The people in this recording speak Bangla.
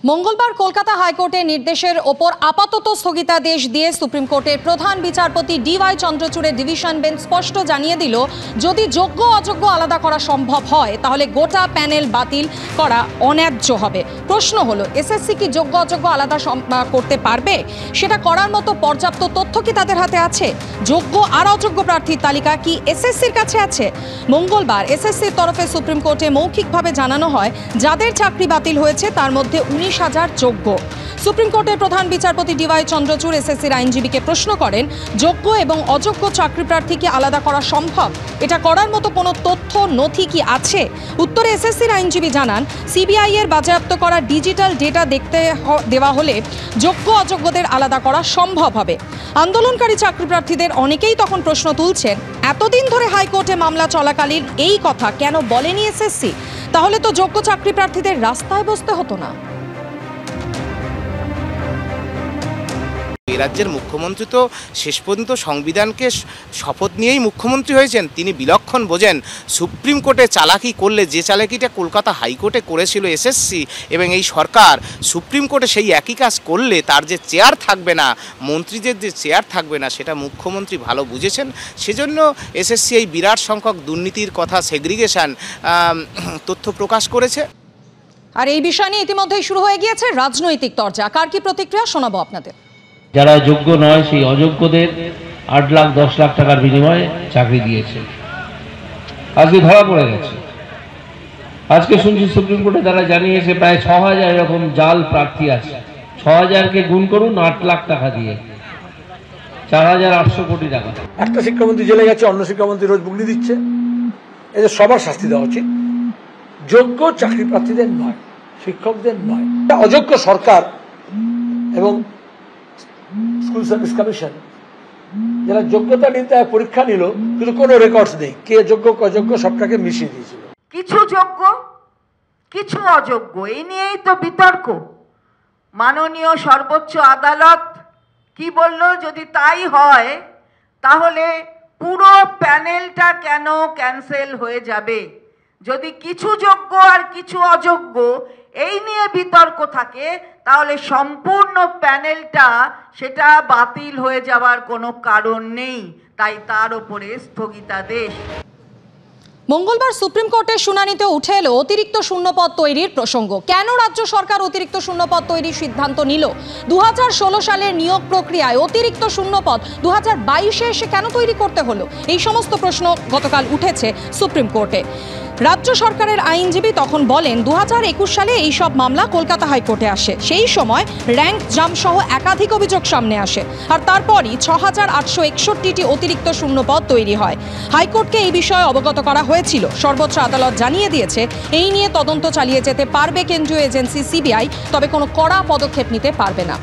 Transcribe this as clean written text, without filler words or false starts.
মঙ্গলবার কলকাতা হাইকোর্টের নির্দেশের ওপর আপাতত স্থগিতাদেশ দিয়ে সুপ্রিম কোর্টের প্রধান বিচারপতি ডিওয়াই চন্দ্রচূড়ের ডিভিশন বেঞ্চ স্পষ্ট জানিয়ে দিল, যদি যোগ্য অযোগ্য আলাদা করা সম্ভব হয় তাহলে গোটা প্যানেল বাতিল করা অন্যায্য হবে। প্রশ্ন হলো, এসএসসি কি যোগ্য অযোগ্য আলাদা করতে পারবে? সেটা করার মতো পর্যাপ্ত তথ্য কি তাদের হাতে আছে? যোগ্য আর অযোগ্য প্রার্থীর তালিকা কি এসএসসির কাছে আছে? মঙ্গলবার এসএসসির তরফে সুপ্রিম কোর্টে মৌখিকভাবে জানানো হয়, যাদের চাকরি বাতিল হয়েছে তার মধ্যে 19,000 যোগ্য। সুপ্রিম কোর্টের প্রধান বিচারপতি ডিওয়াই চন্দ্রচূড় এসএসসির আইনজীবীকে প্রশ্ন করেন, যোগ্য এবং অযোগ্য চাকরি প্রার্থীকে আলাদা করা সম্ভব? এটা করার মতো কোনো তথ্য নথি কি আছে? উত্তরে এসএসসির আইনজীবী জানান, সিবিআই এর বাজেয়াপ্ত করা ডিজিটাল ডেটা দেখতে দেওয়া হলে যোগ্য অযোগ্যদের আলাদা করা সম্ভব হবে। আন্দোলনকারী চাকরি প্রার্থীদের অনেকেই তখন প্রশ্ন তুলছেন, এতদিন ধরে হাইকোর্টে মামলা চলাকালীন এই কথা কেন বলেনি এসএসসি? তাহলে তো যোগ্য চাকরি প্রার্থীদের রাস্তায় বসতে হতো না। এই রাজ্যের মুখ্যমন্ত্রী তো শেষ পর্যন্ত সংবিধানকে শপথ নিয়েই মুখ্যমন্ত্রী হয়েছেন। তিনি বিলক্ষণ বোঝেন সুপ্রিম কোর্টে চালাকি করলে যে চালাকিটা কলকাতা হাইকোর্টে করেছিল এসএসসি এবং এই সরকার, সুপ্রিম কোর্টে সেই একই কাজ করলে তার যে চেয়ার থাকবে না, মন্ত্রীদের যে চেয়ার থাকবে না, সেটা মুখ্যমন্ত্রী ভালো বুঝেছেন। সেজন্য এসএসসি এই বিরাট সংখ্যক দুর্নীতির কথা, সেগ্রিগেশন তথ্য প্রকাশ করেছে। আর এই বিষয় নিয়ে ইতিমধ্যেই শুরু হয়ে গিয়েছে রাজনৈতিক তরজা। কার কি প্রতিক্রিয়া শোনাবো আপনাদের। যারা যোগ্য নয় সেই অযোগ্যদের 8 লাখ 10 লাখ টাকার বিনিময়ে চাকরি দিয়েছে, আজকে ধরা পড়ে গেছে। আজকে শুনছি সুপ্রিম কোর্টে তারা জানিয়েছে প্রায় 6,000 এরকম জাল প্রার্থী আছে। 6,000কে গুণ করুন 8 লাখ টাকা দিয়ে, 4,800 কোটি টাকা। একটা শিক্ষামন্ত্রী জেলে গেছে, অন্য শিক্ষামন্ত্রী রোজ বুগনি দিচ্ছে। এদের সবার শাস্তি দেওয়া উচিত। যোগ্য চাকরি প্রার্থীদের নয়, শিক্ষকদের নয়। অযোগ্য সরকার এবং স্কুল সার্ভিস কমিশন যারা যোগ্যতা নিতে পরীক্ষা নিল, কিন্তু কোনো রেকর্ডস নেই কে যোগ্য অযোগ্য, সবটাকে মিশিয়ে দিয়েছিল। কিছু যোগ্য কিছু অযোগ্য, এই নিয়েই তো বিতর্ক। মাননীয় সর্বোচ্চ আদালত কি বলল, যদি তাই হয় তাহলে পুরো প্যানেলটা কেন ক্যান্সেল হয়ে যাবে? যদি কিছু যোগ্য আর কিছু অযোগ্য এই নিয়ে বিতর্ক থাকে, তাহলে সম্পূর্ণ প্যানেলটা সেটা বাতিল হয়ে যাওয়ার কোনো কারণ নেই। তাই তার উপরে স্থগিতাদেশ। মঙ্গলবার সুপ্রিম কোর্টের শুনানিতে উঠে এলো অতিরিক্ত শূন্যপদ তৈরির প্রসঙ্গ। কেন রাজ্য সরকার অতিরিক্ত শূন্যপদ তৈরির সিদ্ধান্ত নিল? 2016 সালের নিয়োগ প্রক্রিয়ায় অতিরিক্ত শূন্যপদ 2022-এ এসে কেন তৈরি করতে হলো? এই সমস্ত প্রশ্ন গতকাল উঠেছে সুপ্রিম কোর্টে। রাজ্য সরকারের আইনজীবী তখন বলেন, 2021 সালে এই সব মামলা কলকাতা হাইকোর্টে আসে। সেই সময় র্যাঙ্ক জাম্প সহ একাধিক অভিযোগ সামনে আসে, আর তারপরই 6,861টি অতিরিক্ত শূন্যপদ তৈরি হয়। হাইকোর্টকে এই বিষয়ে অবগত করা হয়েছিল। সর্বোচ্চ আদালত জানিয়ে দিয়েছে, এই নিয়ে তদন্ত চালিয়ে যেতে পারবে কেন্দ্রীয় এজেন্সি সিবিআই, তবে কোনো কড়া পদক্ষেপ নিতে পারবে না।